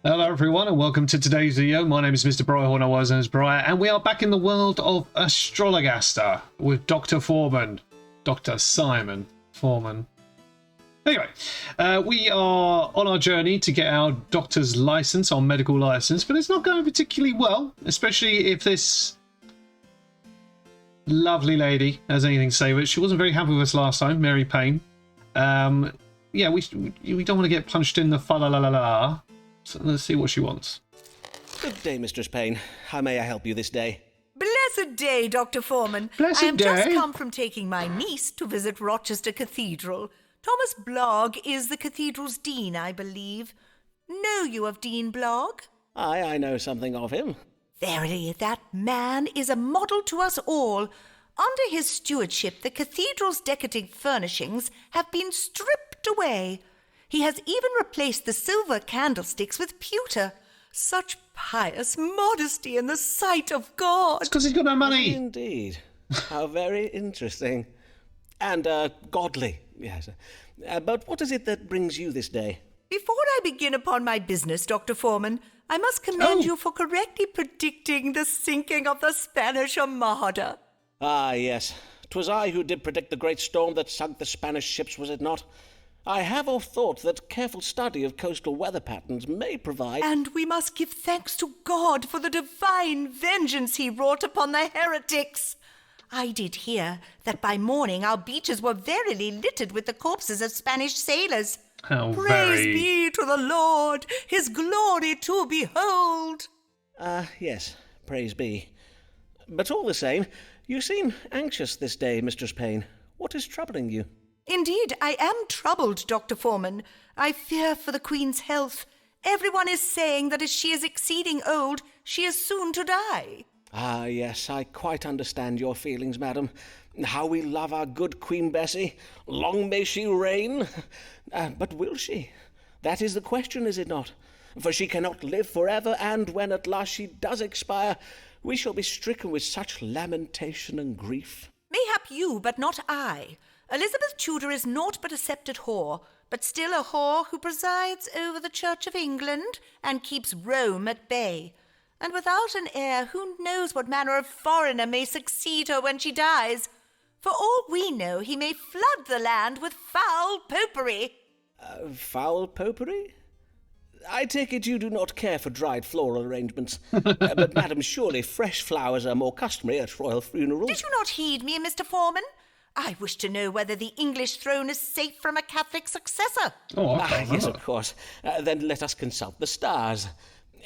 Hello everyone and welcome to today's video. My name is Mr. Briarhorn, otherwise known as Briar, and we are back in the world of Astrologaster with Doctor Forman. Doctor Simon Forman. Anyway, we are on our journey to get our doctor's license, our medical license, but it's not going particularly well, especially if this lovely lady has anything to say with it. She wasn't very happy with us last time, Mary Payne. Yeah, we don't want to get punched in the fa-la-la-la-la. So let's see what she wants. Good day, Mistress Payne. How may I help you this day? Blessed day, Dr. Forman. Blessed I am day. just come from taking my niece to visit Rochester Cathedral. Thomas Blogg is the cathedral's dean, I believe. Know you of Dean Blogg? I know something of him. Verily, that man is a model to us all. Under his stewardship, the cathedral's decorative furnishings have been stripped away. He has even replaced the silver candlesticks with pewter. Such pious modesty in the sight of God. It's because he's got no money. Indeed. How very interesting. And godly, yes. But what is it that brings you this day? Before I begin upon my business, Dr. Forman, I must commend you for correctly predicting the sinking of the Spanish Armada. Ah, yes. 'Twas I who did predict the great storm that sunk the Spanish ships, was it not? I have oft thought that careful study of coastal weather patterns may provide... And we must give thanks to God for the divine vengeance he wrought upon the heretics. I did hear that by morning our beaches were verily littered with the corpses of Spanish sailors. How Praise very... be to the Lord, his glory to behold. Yes, praise be. But all the same, you seem anxious this day, Mistress Payne. What is troubling you? Indeed, I am troubled, Dr. Forman. I fear for the Queen's health. Everyone is saying that as she is exceeding old, she is soon to die. Ah, yes, I quite understand your feelings, madam. How we love our good Queen Bessie. Long may she reign. But will she? That is the question, is it not? For she cannot live forever, and when at last she does expire, we shall be stricken with such lamentation and grief. Mayhap you, but not I. Elizabeth Tudor is naught but a sceptred whore, but still a whore who presides over the Church of England and keeps Rome at bay. And without an heir, who knows what manner of foreigner may succeed her when she dies? For all we know, he may flood the land with foul popery. Foul popery? I take it you do not care for dried floral arrangements. But, madam, surely fresh flowers are more customary at royal funerals. Did you not heed me, Mr. Forman? I wish to know whether the English throne is safe from a Catholic successor. Oh, I can't Yes, remember. of course. Then let us consult the stars.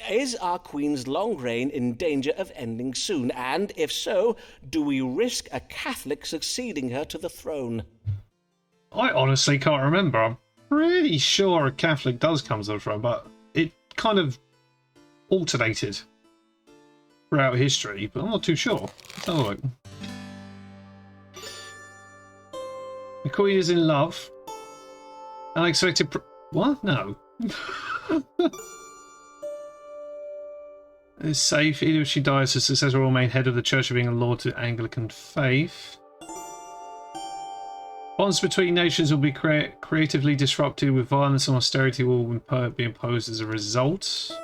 Is our Queen's long reign in danger of ending soon? And if so, do we risk a Catholic succeeding her to the throne? I honestly can't remember. I'm pretty sure a Catholic does come to the throne, but it kind of alternated throughout history, but I'm not too sure. Let's have a look. The Queen is in love. Unexpected... What? No. It's safe. Even if she dies, her successor will remain head of the Church of England, Lord to Anglican faith. Bonds between nations will be creatively disrupted, with violence and austerity will be imposed as a result.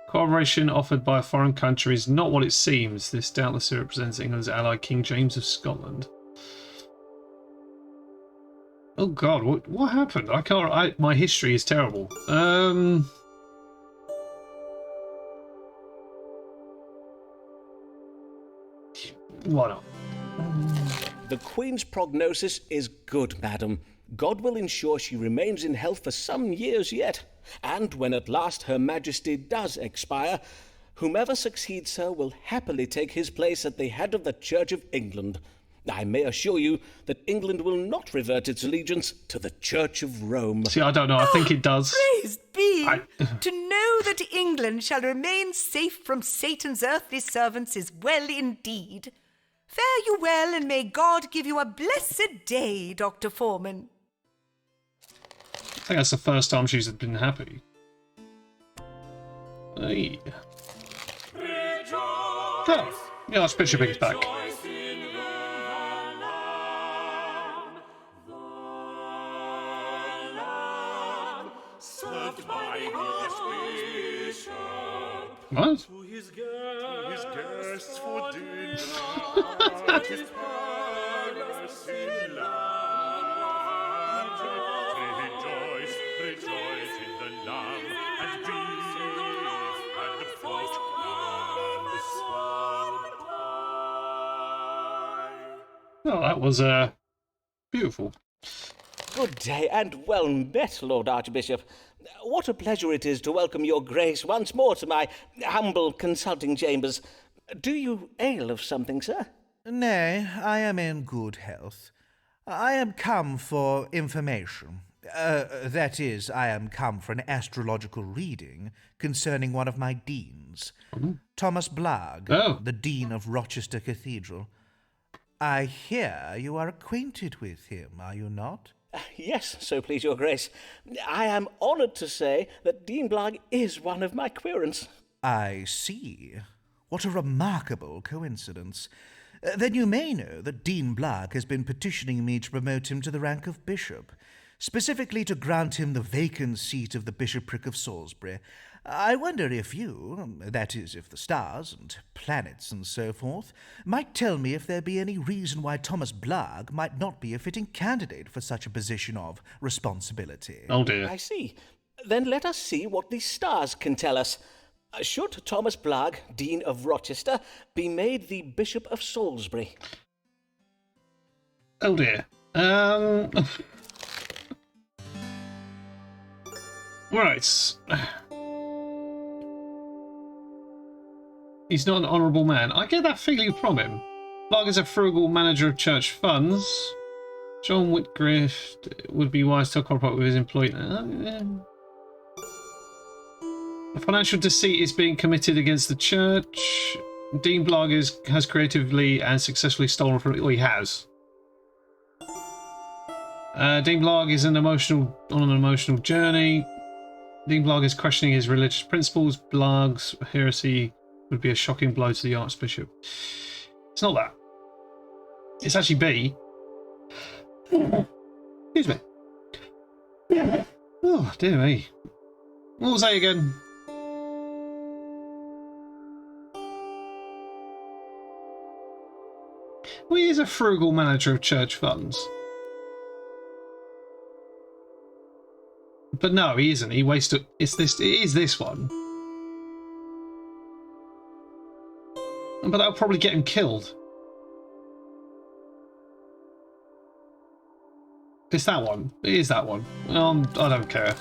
Cooperation offered by a foreign country is not what it seems. This doubtlessly represents England's ally, King James of Scotland. Oh God, what happened? I can't. My history is terrible. Why not? The Queen's prognosis is good, madam. God will ensure she remains in health for some years yet. And when at last Her Majesty does expire, whomever succeeds her will happily take his place at the head of the Church of England. I may assure you that England will not revert its allegiance to the Church of Rome. See, I don't know. I think it does. Praise be! To know that England shall remain safe from Satan's earthly servants is well indeed. Fare you well, and may God give you a blessed day, Dr. Forman. I think that's the first time she's been happy. Hey. Oh, yeah, let's picture Big's back. Served by English Queen. What? To his guests for dinner at his palace in London. Rejoice, rejoice in the Lamb and beef and pork and swan pie. Oh, that was beautiful. Good day and well met, Lord Archbishop. What a pleasure it is to welcome your grace once more to my humble consulting chambers. Do you ail of something, sir? Nay, I am in good health. I am come for information. That is, I am come for an astrological reading concerning one of my deans, Thomas Blagg, the Dean of Rochester Cathedral. I hear you are acquainted with him, are you not? Yes, so please your grace. I am honoured to say that Dean Blagg is one of my querents. I see. What a remarkable coincidence. Then you may know that Dean Blagg has been petitioning me to promote him to the rank of bishop, specifically to grant him the vacant seat of the bishopric of Salisbury. I wonder if you, that is, if the stars and planets and so forth, might tell me if there be any reason why Thomas Blagg might not be a fitting candidate for such a position of responsibility. Oh dear. I see. Then let us see what the stars can tell us. Should Thomas Blagg, Dean of Rochester, be made the Bishop of Salisbury? Oh dear. Right. He's not an honourable man. I get that feeling from him. Blagg is a frugal manager of church funds. John Whitgift would be wise to cooperate with his employee. A financial deceit is being committed against the church. Dean Blagg has creatively and successfully stolen from... Well, he has. Dean Blagg is on an emotional journey. Dean Blagg is questioning his religious principles. Blagg's heresy would be a shocking blow to the Archbishop. It's not that. It's actually B. Excuse me. Oh, dear me. What was that again? Well, he is a frugal manager of church funds. But no, he isn't. He wasted... It is this one. But that'll probably get him killed. It's that one. It is that one. I don't care.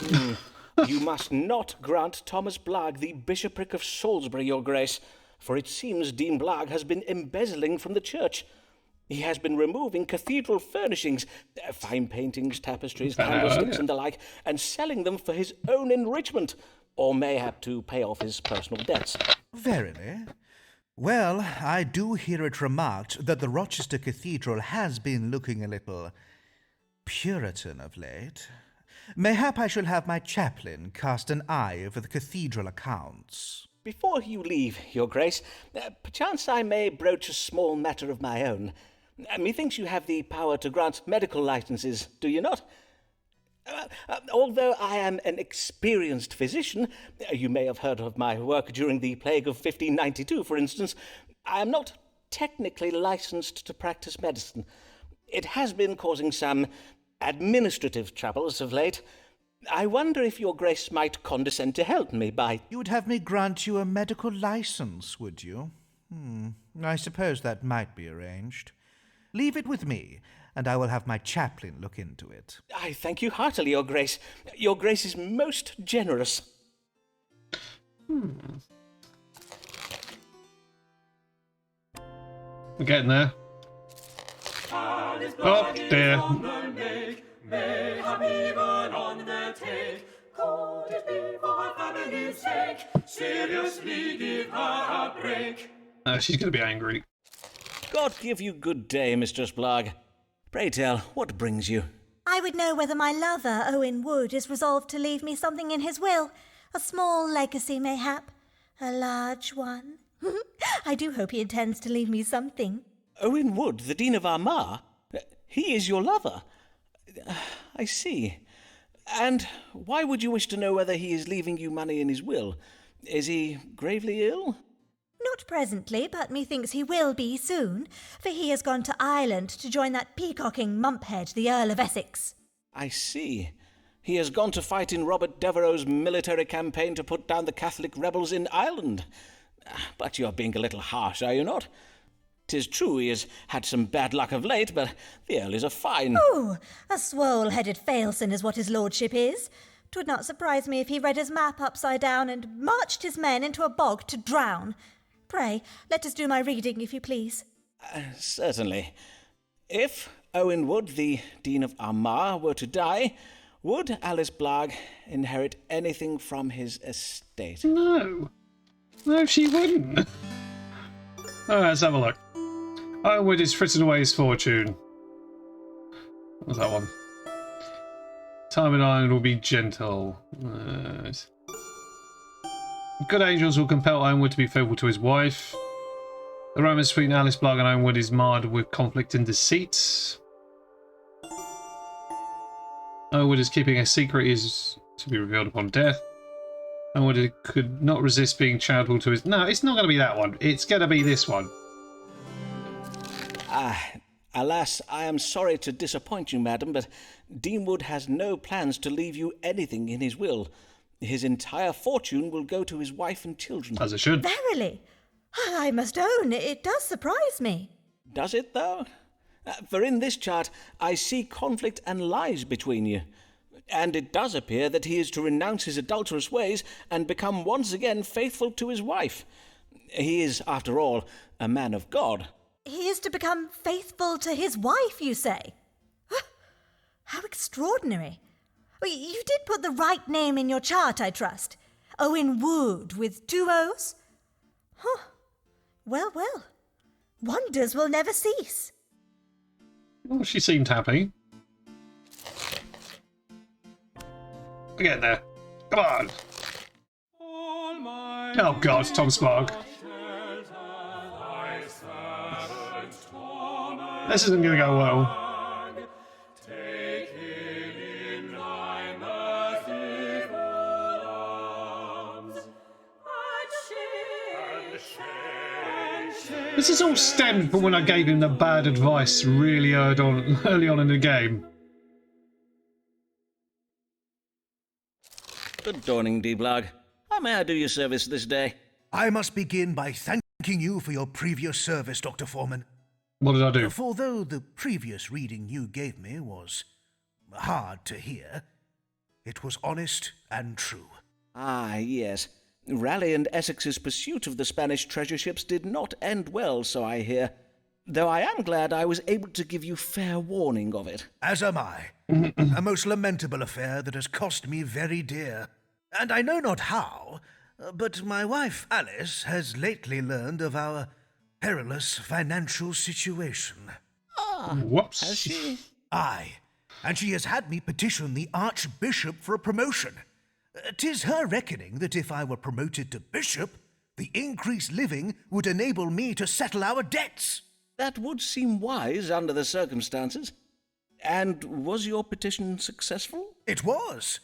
You must not grant Thomas Blagg the bishopric of Salisbury, your grace, for it seems Dean Blagg has been embezzling from the church. He has been removing cathedral furnishings, fine paintings, tapestries, candlesticks, and the like, and selling them for his own enrichment, or mayhap to pay off his personal debts. Verily? Well, I do hear it remarked that the Rochester Cathedral has been looking a little Puritan of late. Mayhap I shall have my chaplain cast an eye over the cathedral accounts. Before you leave, your grace, perchance I may broach a small matter of my own. Methinks you have the power to grant medical licenses, do you not? Although I am an experienced physician, you may have heard of my work during the plague of 1592, for instance, I am not technically licensed to practice medicine. It has been causing some administrative troubles of late. I wonder if your grace might condescend to help me by... You would have me grant you a medical license, would you? I suppose that might be arranged. Leave it with me, and I will have my chaplain look into it. I thank you heartily, your grace. Your grace is most generous. We're getting there. Oh, dear. She's going to be angry. God give you good day, Mistress Blagg. Pray tell, what brings you? I would know whether my lover, Owen Wood, is resolved to leave me something in his will. A small legacy, mayhap. A large one. I do hope he intends to leave me something. Owen Wood, the Dean of Armagh? He is your lover? I see. And why would you wish to know whether he is leaving you money in his will? Is he gravely ill? Not presently, but methinks he will be soon, for he has gone to Ireland to join that peacocking mumphead, the Earl of Essex. I see. He has gone to fight in Robert Devereux's military campaign to put down the Catholic rebels in Ireland. But you're being a little harsh, are you not? 'Tis true he has had some bad luck of late, but the Earl is a fine... Oh, a swole-headed failson is what his lordship is. 'Twould not surprise me if he read his map upside down and marched his men into a bog to drown. Pray, let us do my reading, if you please. Certainly. If Owen Wood, the Dean of Armagh, were to die, would Alice Blagg inherit anything from his estate? No. No, she wouldn't. Alright, let's have a look. Owen Wood is frittered away his fortune. What's that one? Time in Ireland will be gentle. Good angels will compel Owen Wood to be faithful to his wife. The romance between Alice Blagg and Owen Wood is marred with conflict and deceit. Owen Wood is keeping a secret is to be revealed upon death. Owen Wood could not resist being charitable to his... No, it's not going to be that one. It's going to be this one. Alas, I am sorry to disappoint you, madam, but Dean Wood has no plans to leave you anything in his will. His entire fortune will go to his wife and children. As it should. Verily, I must own, it does surprise me. Does it, though? For in this chart, I see conflict and lies between you. And it does appear that he is to renounce his adulterous ways and become once again faithful to his wife. He is, after all, a man of God. He is to become faithful to his wife, you say? How extraordinary. You did put the right name in your chart, I trust. Owen Wood, with 2 O's? Huh. Well, well. Wonders will never cease. Well, she seemed happy. We're getting there. Come on. Oh God, Tom Spark. This isn't going to go well. This is all stemmed from when I gave him the bad advice really early on in the game. Good dawning, D. Blagg. How may I do you service this day? I must begin by thanking you for your previous service, Dr. Forman. What did I do? For though the previous reading you gave me was hard to hear, it was honest and true. Ah, yes. Raleigh and Essex's pursuit of the Spanish treasure ships did not end well, so I hear. Though I am glad I was able to give you fair warning of it. As am I. A most lamentable affair that has cost me very dear. And I know not how, but my wife Alice has lately learned of our perilous financial situation. Ah, whoops. has she? Aye, and she has had me petition the Archbishop for a promotion. 'Tis her reckoning that if I were promoted to bishop, the increased living would enable me to settle our debts. That would seem wise under the circumstances. And was your petition successful? It was.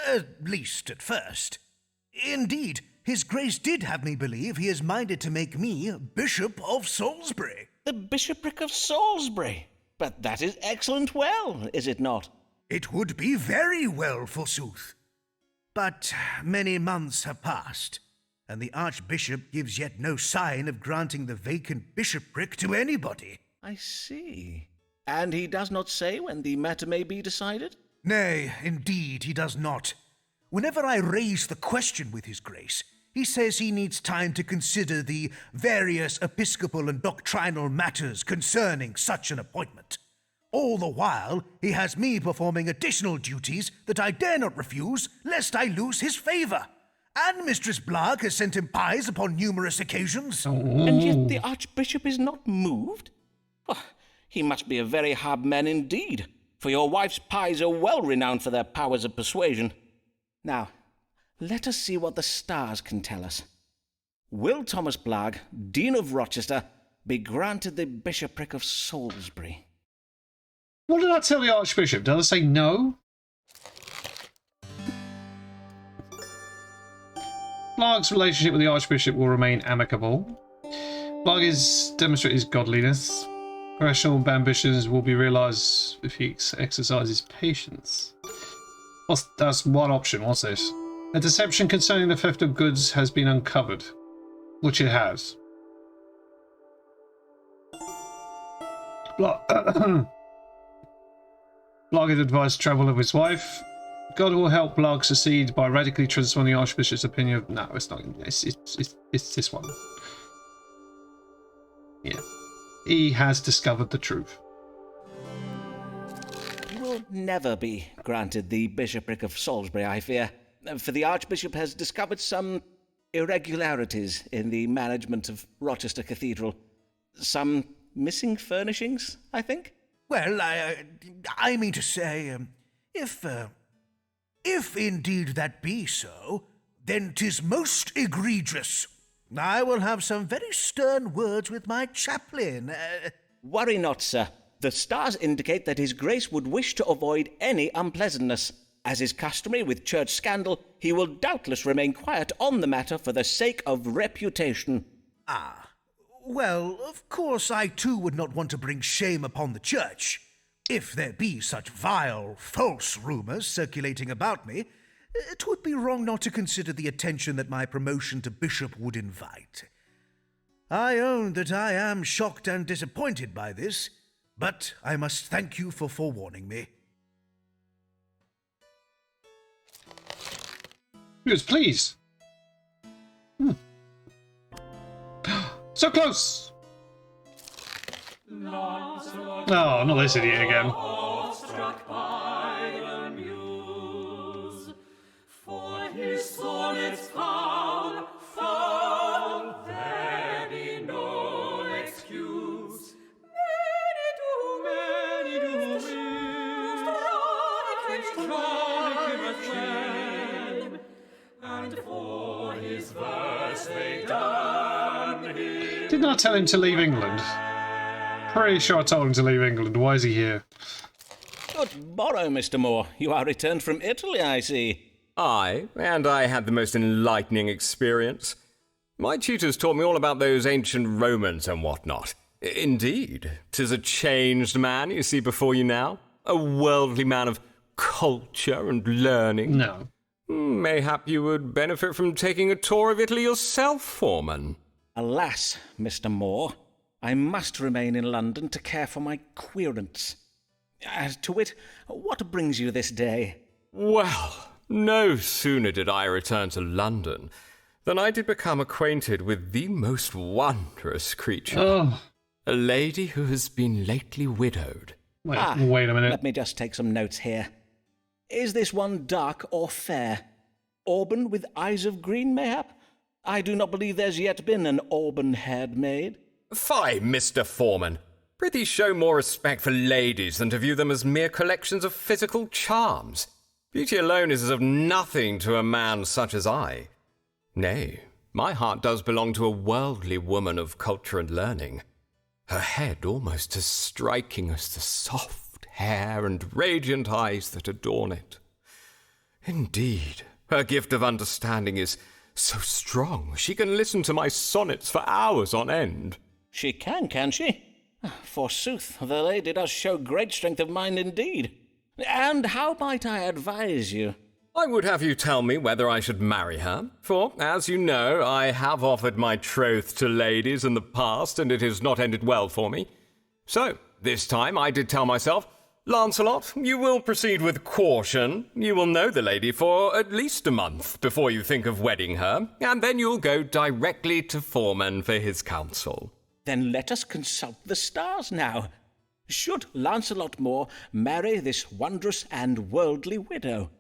At least at first. Indeed, His Grace did have me believe he is minded to make me Bishop of Salisbury. The Bishopric of Salisbury? But that is excellent well, is it not? It would be very well, forsooth. But many months have passed, and the Archbishop gives yet no sign of granting the vacant bishopric to anybody. I see. And he does not say when the matter may be decided? Nay, indeed he does not. Whenever I raise the question with His Grace, he says he needs time to consider the various episcopal and doctrinal matters concerning such an appointment. All the while, he has me performing additional duties that I dare not refuse, lest I lose his favour. And Mistress Blagg has sent him pies upon numerous occasions. And yet the Archbishop is not moved? Oh, he must be a very hard man indeed, for your wife's pies are well renowned for their powers of persuasion. Now, let us see what the stars can tell us. Will Thomas Blagg, Dean of Rochester, be granted the Bishopric of Salisbury? What did I tell the Archbishop? Did I say no? Blarg's relationship with the Archbishop will remain amicable. Blarg is demonstrate his godliness. Professional ambitions will be realised if he exercises patience. That's one option. What's this? A deception concerning the theft of goods has been uncovered, which it has. Blarg is advised to travel with his wife. God will help Blarg succeed by radically transforming the Archbishop's opinion of... No, it's not. It's this one. Yeah. He has discovered the truth. You will never be granted the bishopric of Salisbury, I fear, for the Archbishop has discovered some irregularities in the management of Rochester Cathedral. Some missing furnishings, I think? Well, I mean to say, if indeed that be so, then 'tis most egregious. I will have some very stern words with my chaplain. Worry not, sir. The stars indicate that His Grace would wish to avoid any unpleasantness. As is customary with church scandal, he will doubtless remain quiet on the matter for the sake of reputation. Ah, well, of course I too would not want to bring shame upon the church. If there be such vile, false rumours circulating about me, it would be wrong not to consider the attention that my promotion to bishop would invite. I own that I am shocked and disappointed by this, but I must thank you for forewarning me. Yes, please. So close! No, not this idiot again. Struck by the muse, for his sonnets found there be no excuse. Many do wish to strike him a chain, and for his verse they done him. Didn't I tell him to leave England? Pretty sure I told him to leave England. Why is he here? Good morrow, Mr. Moore. You are returned from Italy, I see. Aye, and I had the most enlightening experience. My tutors taught me all about those ancient Romans and what-not. Indeed, 'tis a changed man you see before you now. A worldly man of culture and learning. No. Mayhap you would benefit from taking a tour of Italy yourself, Foreman. Alas, Mr. Moore, I must remain in London to care for my querents. To wit, what brings you this day? Well, no sooner did I return to London than I did become acquainted with the most wondrous creature. Oh. A lady who has been lately widowed. Wait a minute. Let me just take some notes here. Is this one dark or fair? Auburn with eyes of green, mayhap? I do not believe there's yet been an auburn-haired maid. Fie, Mr. Foreman. Prithee show more respect for ladies than to view them as mere collections of physical charms. Beauty alone is of nothing to a man such as I. Nay, my heart does belong to a worldly woman of culture and learning. Her head almost as striking as the soft hair and radiant eyes that adorn it. Indeed, her gift of understanding is so strong she can listen to my sonnets for hours on end. She can she? Forsooth, the lady does show great strength of mind indeed. And how might I advise you? I would have you tell me whether I should marry her, for, as you know, I have offered my troth to ladies in the past, and it has not ended well for me. So, this time I did tell myself, Lancelot, you will proceed with caution. You will know the lady for at least a month before you think of wedding her, and then you'll go directly to Foreman for his counsel. Then let us consult the stars now. Should Lancelot Moore marry this wondrous and worldly widow?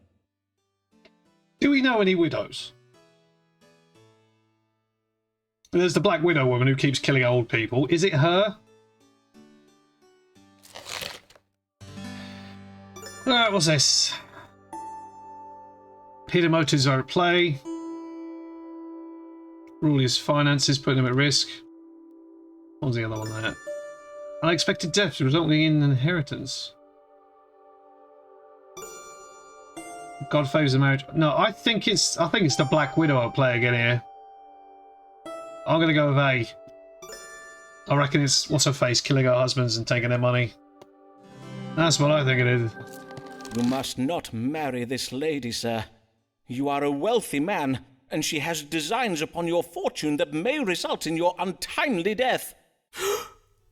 Do we know any widows? There's the Black Widow woman who keeps killing old people. Is it her? Alright, what's this? Hidden motives are at play. Rule his finances, putting him at risk. What was the other one there? Unexpected death resulting in inheritance. God favours the marriage. No, I think it's the Black Widow I'll play again here. I'm gonna go with A. I reckon it's what's her face killing her husbands and taking their money. That's what I think it is. You must not marry this lady, sir. You are a wealthy man, and she has designs upon your fortune that may result in your untimely death.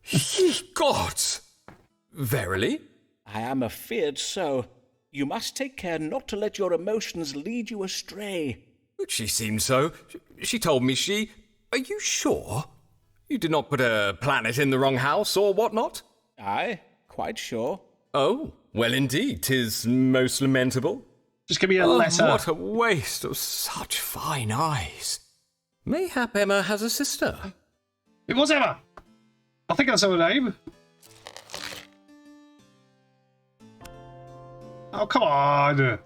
Ye gods! Verily? I am afeard so. You must take care not to let your emotions lead you astray. She seemed so. She told me she... Are you sure? You did not put a planet in the wrong house or whatnot? Aye, quite sure. Oh, well indeed, 'tis most lamentable. Just give me a letter. What a waste of such fine eyes. Mayhap Emma has a sister. It was Emma. I think that's her name. Oh, come on.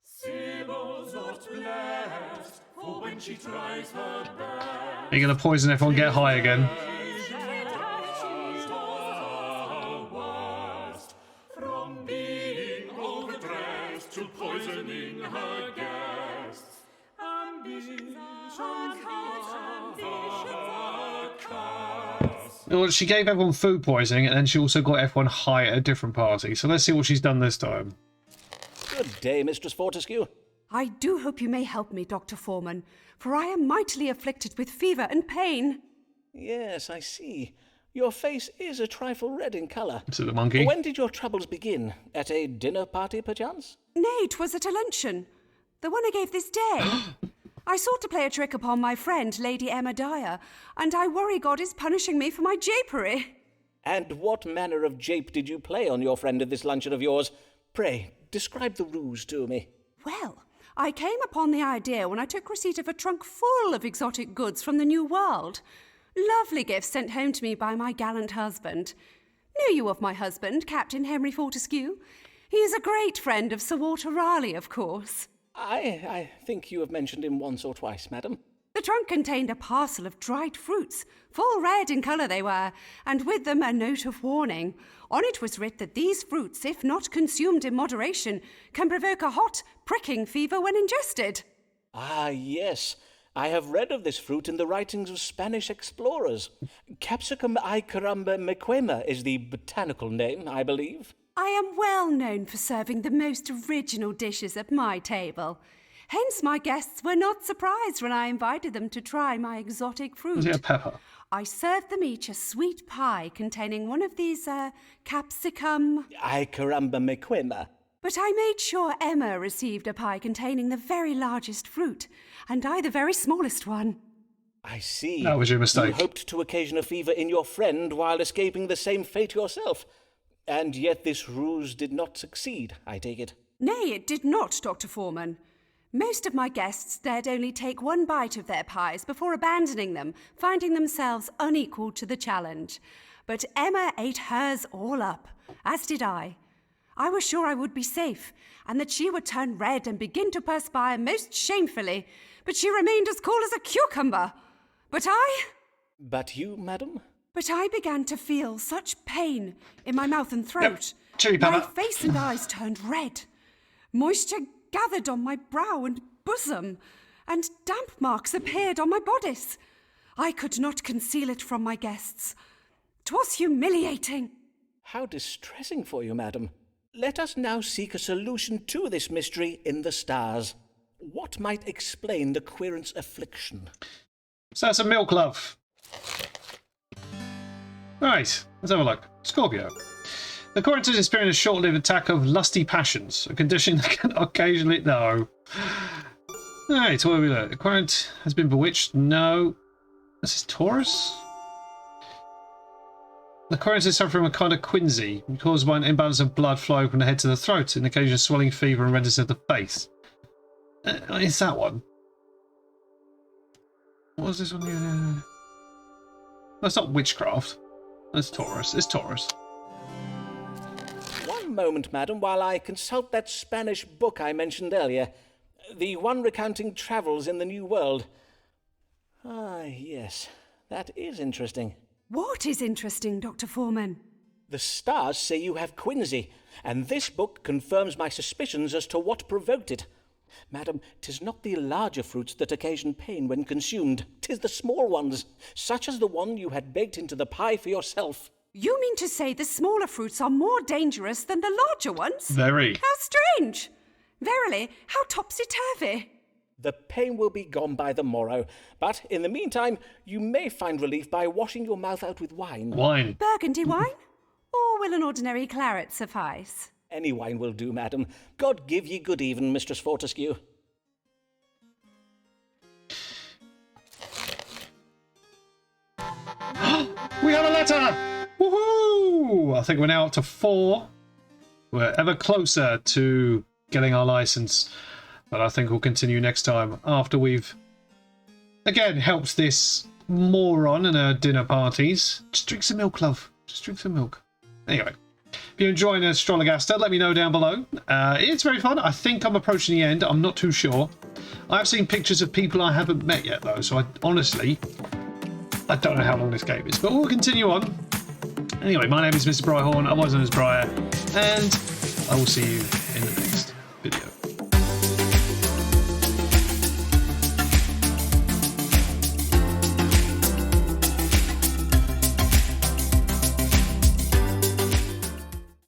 Sibyl's not blessed, for when she tries her best, Are you going to poison everyone, get high again? from being overdressed to poisoning her guests. Ambition Well, she gave everyone food poisoning, and then she also got everyone high at a different party. So let's see what she's done this time. Good day, Mistress Fortescue. I do hope you may help me, Dr. Forman, for I am mightily afflicted with fever and pain. Yes, I see. Your face is a trifle red in colour. Is it the monkey? When did your troubles begin? At a dinner party, perchance? Nay, 'twas at a luncheon, the one I gave this day. I sought to play a trick upon my friend, Lady Emma Dyer, and I worry God is punishing me for my japery. And what manner of jape did you play on your friend at this luncheon of yours? Pray, describe the ruse to me. Well, I came upon the idea when I took receipt of a trunk full of exotic goods from the New World. Lovely gifts sent home to me by my gallant husband. Know you of my husband, Captain Henry Fortescue? He is a great friend of Sir Walter Raleigh, of course. I think you have mentioned him once or twice, madam. The trunk contained a parcel of dried fruits, full red in colour they were, and with them a note of warning. On it was writ that these fruits, if not consumed in moderation, can provoke a hot, pricking fever when ingested. Ah, yes. I have read of this fruit in the writings of Spanish explorers. Capsicum caramba mequema is the botanical name, I believe. I am well known for serving the most original dishes at my table. Hence my guests were not surprised when I invited them to try my exotic fruit. Was it a pepper? I served them each a sweet pie containing one of these, capsicum... Caramba mequema. But I made sure Emma received a pie containing the very largest fruit, and I the very smallest one. I see. That was your mistake. You hoped to occasion a fever in your friend while escaping the same fate yourself. And yet this ruse did not succeed, I take it. Nay, it did not, Dr. Forman. Most of my guests dared only take one bite of their pies before abandoning them, finding themselves unequal to the challenge. But Emma ate hers all up, as did I. I was sure I would be safe, and that she would turn red and begin to perspire most shamefully, but she remained as cool as a cucumber. But you, madam? But I began to feel such pain in my mouth and throat. Yep. Chili My pepper. face and eyes turned red. Moisture gathered on my brow and bosom, and damp marks appeared on my bodice. I could not conceal it from my guests. 'Twas humiliating. How distressing for you, madam. Let us now seek a solution to this mystery in the stars. What might explain the querent's affliction? So that's a milk love. Right, let's have a look. Scorpio. The current is experiencing a short-lived attack of lusty passions, a condition that can occasionally... No. Alright, what have we look? The current has been bewitched? No. This is Taurus? The current is suffering from a kind of quinsy, caused by an imbalance of blood flow from the head to the throat, an occasion of swelling, fever, and redness of the face. It's that one. What was this one here? That's not witchcraft. That's Taurus. It's Taurus. One moment, madam, while I consult that Spanish book I mentioned earlier. The one recounting travels in the New World. Ah, yes. That is interesting. What is interesting, Dr. Forman? The stars say you have quinsy, and this book confirms my suspicions as to what provoked it. Madam, 'tis not the larger fruits that occasion pain when consumed. 'Tis the small ones, such as the one you had baked into the pie for yourself. You mean to say the smaller fruits are more dangerous than the larger ones? Very. How strange! Verily, how topsy-turvy! The pain will be gone by the morrow, but in the meantime you may find relief by washing your mouth out with wine. Wine. Burgundy wine? Or will an ordinary claret suffice? Any wine will do, madam. God give ye good even, Mistress Fortescue. We have a letter! Woohoo! I think we're now up to 4. We're ever closer to getting our license, but I think we'll continue next time after we've again helped this moron in her dinner parties. Just drink some milk, love. Just drink some milk. Anyway, if you're enjoying Astologaster, let me know down below. It's very fun. I think I'm approaching the end. I'm not too sure. I've seen pictures of people I haven't met yet, though, so I don't know how long this game is, but we'll continue on. Anyway, my name is Mr. Bryhorn. I was known as Briar, and I will see you